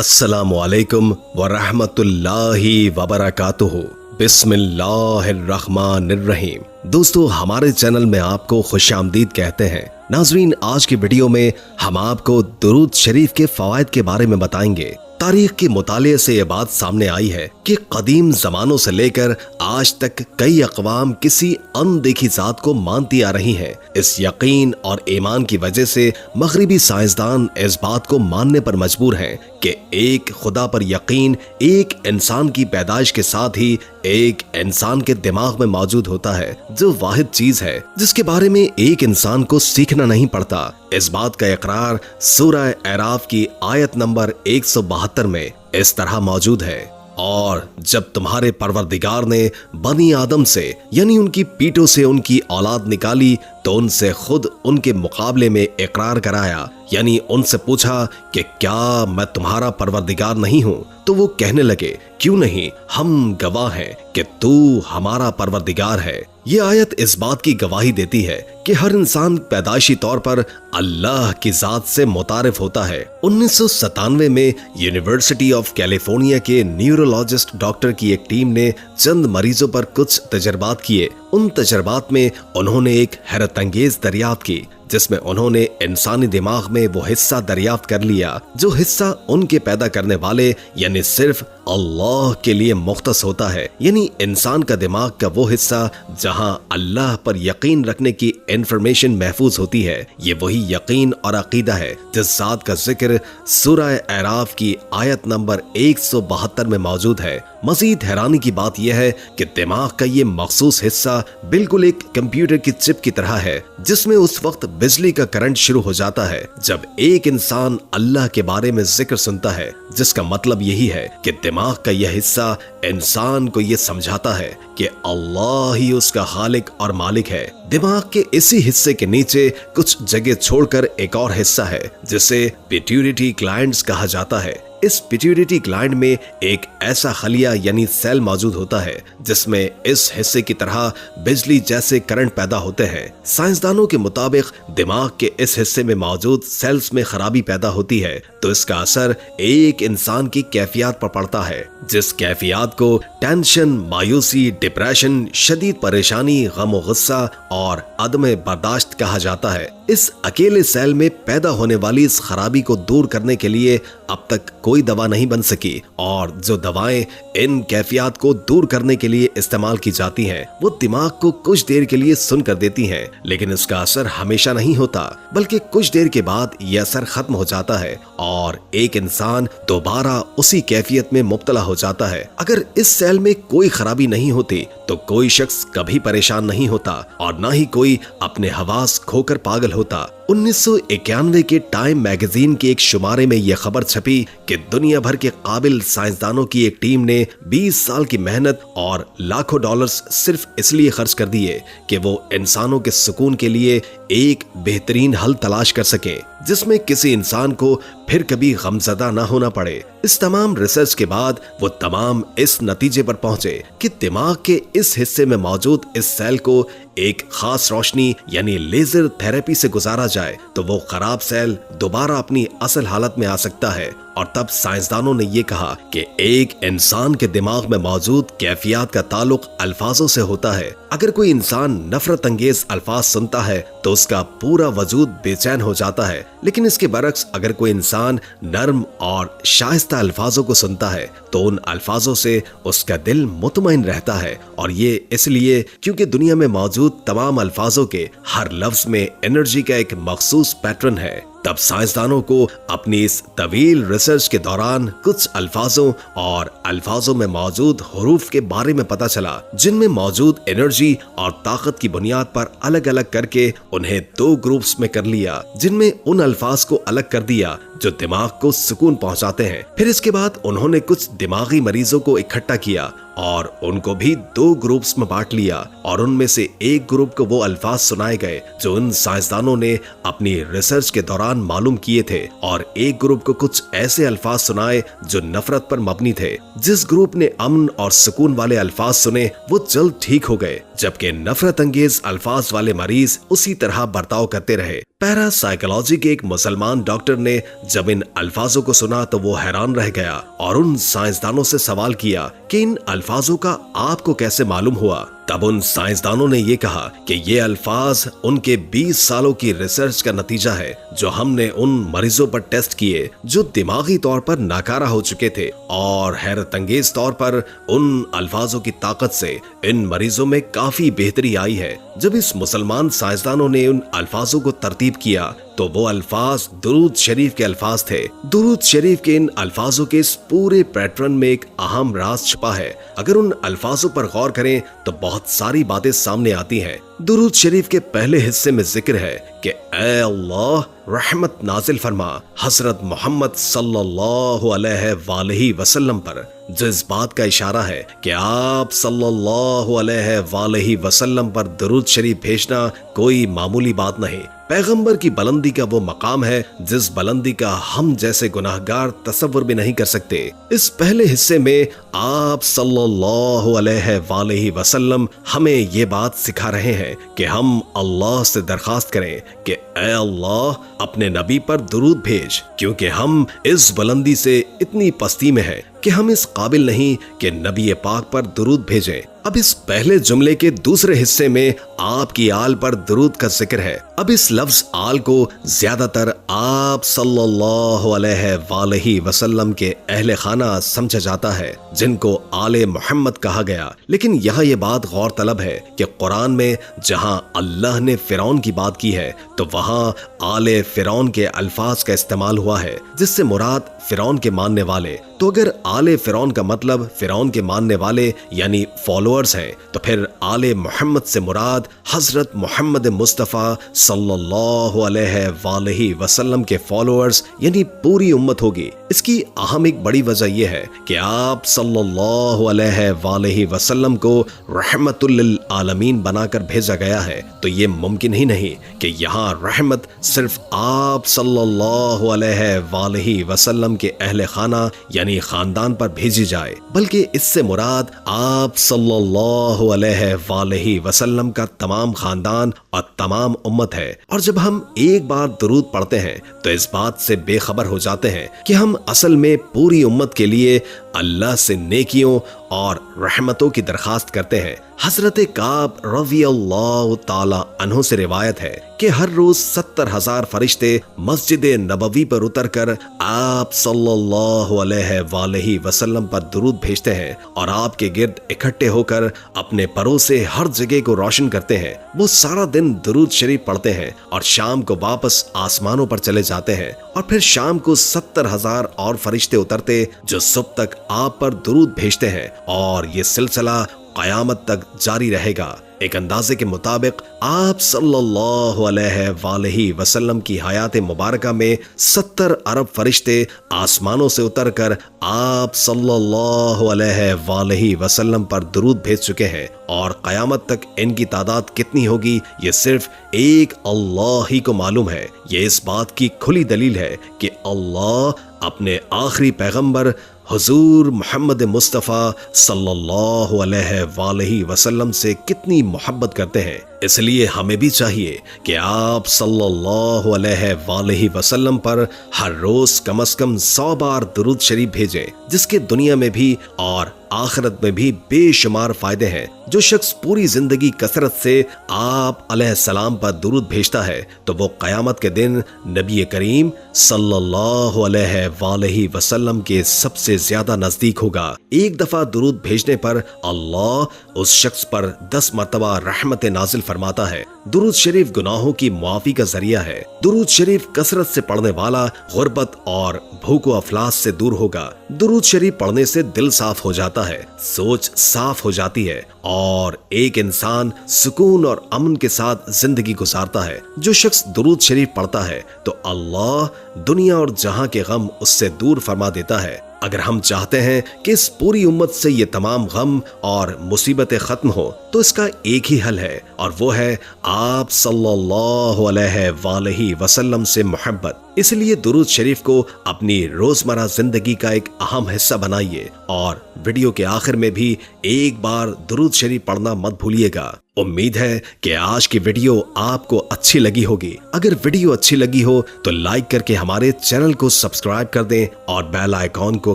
अस्सलामु अलैकुम वरहमतुल्लाहि वबरकातुहू। बिस्मिल्लाहिर्रहमानिर्रहीम। दोस्तों, हमारे चैनल में आपको खुशामदीद कहते हैं। नाज़रीन, आज की वीडियो में हम आपको दुरूद शरीफ के फवाइद के बारे में बताएंगे। तारीख के मुताले से ये बात सामने आई है कि कदीम जमानों से लेकर आज तक कई अक़वाम किसी अनदेखी ज़ात को मानती आ रही हैं। इस यकीन और ईमान की वजह से मगरिबी साइंसदान इस बात को मानने पर मजबूर हैं कि एक खुदा पर यकीन एक इंसान की पैदाइश के साथ ही एक इंसान के दिमाग में मौजूद होता है, जो वाहिद चीज है जिसके बारे में एक इंसान को सीखना नहीं पड़ता। इस बात का इकरार सूरह अराफ की आयत नंबर 172 में इस तरह मौजूद है। और जब तुम्हारे परवरदिगार ने बनी आदम से यानी उनकी पीठों से उनकी औलाद निकाली तो उनसे खुद उनके मुकाबले में इकरार कराया, यानी उनसे पूछा कि क्या मैं तुम्हारा परवरदिगार नहीं हूँ? तो वो कहने लगे, क्यों नहीं, हम गवाह हैं कि तू हमारा परवरदिगार है। ये आयत इस बात की गवाही देती है कि हर इंसान पैदाइशी तौर पर अल्लाह की जात से मुतारिफ होता है। 1997 में यूनिवर्सिटी ऑफ कैलिफोर्निया के न्यूरोलॉजिस्ट डॉक्टर की एक टीम ने चंद मरीजों पर कुछ तजर्बात किए। उन तजर्बात में उन्होंने एक हैरत अंगेज दरियाफ्त की, जिसमें उन्होंने इंसानी दिमाग में वो हिस्सा दरियाफ्त कर लिया जो हिस्सा उनके पैदा करने वाले यानी सिर्फ अल्लाह के लिए मुख्तस होता है। यानी इंसान का दिमाग का वो हिस्सा जहां अल्लाह पर यकीन रखने की इंफॉर्मेशन महफूज होती है। ये वही यकीन और अकीदा है जिस ज़ात का जिक्र सूरह अराफ की आयत नंबर 172 में मौजूद है। मजीद हैरानी की बात यह है कि दिमाग का ये मखसूस हिस्सा बिल्कुल एक कंप्यूटर की चिप की तरह है, जिसमें उस वक्त बिजली का करंट शुरू हो जाता है जब एक इंसान अल्लाह के बारे में जिक्र सुनता है, जिसका मतलब यही है कि दिमाग का यह हिस्सा इंसान को यह समझाता है कि अल्लाह ही उसका खालिक और मालिक है। दिमाग के इसी हिस्से के नीचे कुछ जगह छोड़कर एक और हिस्सा है जिसे पिट्यूटरी ग्लैंड्स कहा जाता है। इस पिट्यूटरी ग्लैंड में एक ऐसा खलिया यानी सेल मौजूद होता है जिसमें इस हिस्से की तरह बिजली जैसे करंट पैदा होते हैं। साइंसदानों के मुताबिक दिमाग के इस हिस्से में मौजूद सेल्स में खराबी पैदा होती है तो इसका असर एक इंसान की कैफियत पर पड़ता है, जिस कैफियत को टेंशन, मायूसी, डिप्रेशन, शदीद परेशानी, गम और गुस्सा और अदम बर्दाश्त कहा जाता है। इस अकेले सेल में पैदा होने वाली इस खराबी को दूर करने के लिए अब तक कोई दवा नहीं बन सकी, और जो दवाएं इन कैफियत को दूर करने के लिए इस्तेमाल की जाती हैं, वो दिमाग को कुछ देर के लिए सुन कर देती हैं, लेकिन इसका असर हमेशा नहीं होता, बल्कि कुछ देर के बाद यह असर खत्म हो जाता है और एक इंसान दोबारा उसी कैफियत में मुब्तला हो जाता है। अगर इस सेल में कोई खराबी नहीं होती तो कोई शख्स कभी परेशान नहीं होता और न ही कोई अपने हवास खोकर पागल होता। 1991 के टाइम मैगजीन के एक शुमारे में यह खबर छपी कि दुनिया भर के काबिल साइंसदानों की एक टीम ने 20 साल की मेहनत और लाखों डॉलर्स सिर्फ इसलिए खर्च कर दिए कि वो इंसानों के सुकून के लिए एक बेहतरीन हल तलाश कर सके जिसमें किसी इंसान को फिर कभी गमज़दा ना होना पड़े। इस तमाम रिसर्च के बाद वो तमाम इस नतीजे पर पहुंचे कि दिमाग के इस हिस्से में मौजूद इस सेल को एक खास रोशनी यानी लेजर थेरेपी से गुजारा जाए तो वो खराब सेल दोबारा अपनी असल हालत में आ सकता है। और तब साइंसदानों ने ये कहा कि एक इंसान के दिमाग में मौजूद कैफियत का ताल्लुक अल्फाजों से होता है। अगर कोई इंसान नफरत अंगेज अल्फाज सुनता है तो उसका पूरा वजूद बेचैन हो जाता है, लेकिन इसके बरक्स अगर कोई इंसान नर्म और शाइस्ता अल्फाजों को सुनता है तो उन अल्फाजों से उसका दिल मुतमईन रहता है। और ये इसलिए क्योंकि दुनिया में मौजूद तमाम अल्फाजों के हर लफ्ज में एनर्जी का एक मखसूस पैटर्न है। तब साइंसदानों को अपनी इस तवील रिसर्च के दौरान कुछ अल्फाजों और अल्फाजों में मौजूद हुरूफ के बारे में पता चला जिनमें मौजूद एनर्जी और ताकत की बुनियाद पर अलग अलग करके उन्हें 2 ग्रुप्स में कर लिया, जिनमें उन अल्फाज को अलग कर दिया जो दिमाग को सुकून पहुंचाते हैं। फिर इसके बाद उन्होंने कुछ दिमागी मरीजों को इकट्ठा किया और उनको भी 2 ग्रुप्स में बांट लिया और उनमें से एक ग्रुप को वो अल्फाज सुनाए गए जो उन साइंसदानों ने अपनी रिसर्च के दौरान मालूम किए थे, और एक ग्रुप को कुछ ऐसे अल्फाज सुनाए जो नफरत पर मबनी थे। जिस ग्रुप ने अमन और सुकून वाले अल्फाज सुने वो जल्द ठीक हो गए, जबकि नफरत अंगेज अल्फाज वाले मरीज उसी तरह बर्ताव करते रहे। पैरा साइकोलॉजी के एक मुसलमान डॉक्टर ने जब इन अल्फाजों को सुना तो वो हैरान रह गया और उन साइंसदानों से सवाल किया कि इन अल्फाजों का आपको कैसे मालूम हुआ। तब उन साइंसदानों ने ये कहा कि ये अल्फाज उनके 20 सालों की रिसर्च का नतीजा है, जो हमने उन मरीजों पर टेस्ट किए जो दिमागी तौर पर नाकारा हो चुके थे, और हैरत अंगेज तौर पर उन अल्फाजों की ताकत से इन मरीजों में काफी बेहतरी आई है। जब इस मुसलमान साइंसदानों ने उन अल्फाजों को तरतीब किया तो वो अल्फाज दुरूद शरीफ के अल्फाज थे। दुरूद शरीफ के इन अल्फाजों के इस पूरे पैटर्न में एक अहम राज छिपा है। अगर उन अल्फाजों पर गौर करें तो बहुत सारी बातें सामने आती हैं। दुरूद शरीफ के पहले हिस्से में जिक्र है कि ऐ अल्लाह रहमत नाजिल फरमा हजरत मोहम्मद सल्लल्लाहु अलैहि वसल्लम पर, जो इस बात का इशारा है कि आप सल्लल्लाहु अलैहि वसल्लम पर दुरूद शरीफ भेजना कोई मामूली बात नहीं। पैगंबर की बुलंदी का वो मकाम है जिस बुलंदी का हम जैसे गुनाहगार तसव्वुर भी नहीं कर सकते। इस पहले हिस्से में आप सल्लल्लाहु अलैहि वसल्लम हमें ये बात सिखा रहे हैं कि हम अल्लाह से दरखास्त करें कि ऐ अल्लाह अपने नबी पर दुरूद भेज, क्योंकि हम इस बुलंदी से इतनी पस्ती में हैं कि हम इस काबिल नहीं कि नबी पाक पर दुरूद भेजें। अब इस पहले जुमले के दूसरे हिस्से में आपकी आल पर दुरूद का जिक्र है। अब इस लफ्ज आल को ज्यादातर आप सल्लल्लाहु अलैहि वसल्लम के अहले खाना समझा जाता है, जिनको आले मोहम्मद कहा गया। लेकिन यहाँ ये बात गौर तलब है कि कुरान में जहाँ अल्लाह ने फिरौन की बात की है तो वहाँ आले फिरौन के अल्फाज का इस्तेमाल हुआ है, जिससे मुराद फिरौन के मानने वाले। तो अगर आले फिरौन का मतलब फिरौन के मानने वाले यानी फॉलोअर्स हैं, तो फिर आले मोहम्मद से मुराद हजरत मोहम्मद मुस्तफ़ा सल्लल्लाहु अलैहि वसल्लम के फॉलोअर्स यानी पूरी उम्मत होगी। इसकी अहम एक बड़ी वजह यह है कि आप सल्लल्लाहु अलैहि वसल्लम को रहमतुल लिल आलमीन बनाकर भेजा गया है। तो ये मुमकिन ही नहीं कि यहाँ रहमत सिर्फ आप सल्लल्लाहु अलैहि वसल्लम के अहले खाना यानी खानदान पर भेजी जाए, बल्कि इससे मुराद आप सल्लल्लाहु अलैहि वसल्लम का तमाम खानदान और तमाम उम्मत है। और जब हम एक बार दुरूद पढ़ते हैं तो इस बात से बेखबर हो जाते हैं कि हम असल में पूरी उम्मत के लिए अल्लाह से नेकियों और रहमतों की दरखास्त करते हैं। हजरत काब रज़ी अल्लाह ताला अन्हु से रिवायत है कि हर रोज 70,000 फरिश्ते मस्जिद नबवी पर उतरकर आप सल्लल्लाहु अलैहि वसल्लम पर दुरूद भेजते हैं और आपके गिर्द इकट्ठे होकर अपने परों से हर जगह को रोशन करते हैं। वो सारा दिन दुरूद शरीफ पढ़ते हैं और शाम को वापस आसमानों पर चले जाते हैं, और फिर शाम को 70,000 और फरिश्ते उतरते जो सुबह तक आप पर दुरूद भेजते हैं, और ये सिलसिला क़यामत तक जारी रहेगा। एक अंदाजे के मुताबिक आप सल्लल्लाहु अलैहि वसल्लम की हयात मुबारका में 70 अरब फरिश्ते आसमानों से उतरकर आप सल्लल्लाहु अलैहि वसल्लम पर दुरूद भेज चुके हैं, और क़यामत तक इनकी तादाद कितनी होगी ये सिर्फ एक अल्लाह ही को मालूम है। ये इस बात की खुली दलील है कि अल्लाह अपने आखिरी पैगंबर हुजूर मोहम्मद मुस्तफ़ा सल्लल्लाहु अलैहि वसल्लम से कितनी मोहब्बत करते हैं। इसलिए हमें भी चाहिए कि आप सल्लल्लाहु अलैहि वसल्लम पर हर रोज कम से कम 100 बार दुरूद शरीफ भेजें, जिसके दुनिया में भी और आखिरत में भी बेशुमार फायदे हैं। जो शख्स पूरी जिंदगी कसरत से आप अलैहिस्सलाम पर दुरूद भेजता है तो वो क़यामत के दिन नबी करीम सल्लल्लाहु अलैहि वसल्लम के सबसे ज्यादा नजदीक होगा। एक दफा दुरूद भेजने पर अल्लाह उस शख्स पर 10 मरतबा रहमत नाजिल फरमाता है। दुरूद शरीफ गुनाहों की मुआफी का जरिया है। दुरूद शरीफ कसरत से पढ़ने वाला गुर्बत और भूख व अफलास से दूर होगा। दुरूद शरीफ पढ़ने से दिल साफ हो जाता है, सोच साफ हो जाती है और एक इंसान सुकून और अमन के साथ जिंदगी गुजारता है। जो शख्स दुरूद शरीफ पढ़ता है तो अल्लाह दुनिया और जहां के गम उससे दूर फरमा देता है। अगर हम चाहते हैं कि इस पूरी उम्मत से ये तमाम गम और मुसीबतें खत्म हो तो इसका एक ही हल है, और वो है आप सल्लल्लाहु अलैहि वसल्लम से मोहब्बत। इसलिए दुरूद शरीफ को अपनी रोजमर्रा जिंदगी का एक अहम हिस्सा बनाइए और वीडियो के आखिर में भी एक बार दुरूद शरीफ पढ़ना मत भूलिएगा। उम्मीद है कि आज की वीडियो आपको अच्छी लगी होगी। अगर वीडियो अच्छी लगी हो तो लाइक करके हमारे चैनल को सब्सक्राइब कर दें और बेल आइकॉन को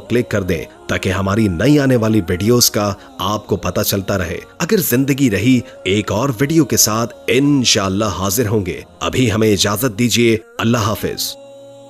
क्लिक कर दें ताकि हमारी नई आने वाली वीडियोस का आपको पता चलता रहे। अगर जिंदगी रही एक और वीडियो के साथ इंशाअल्लाह हाजिर होंगे। अभी हमें इजाजत दीजिए। अल्लाह हाफिज।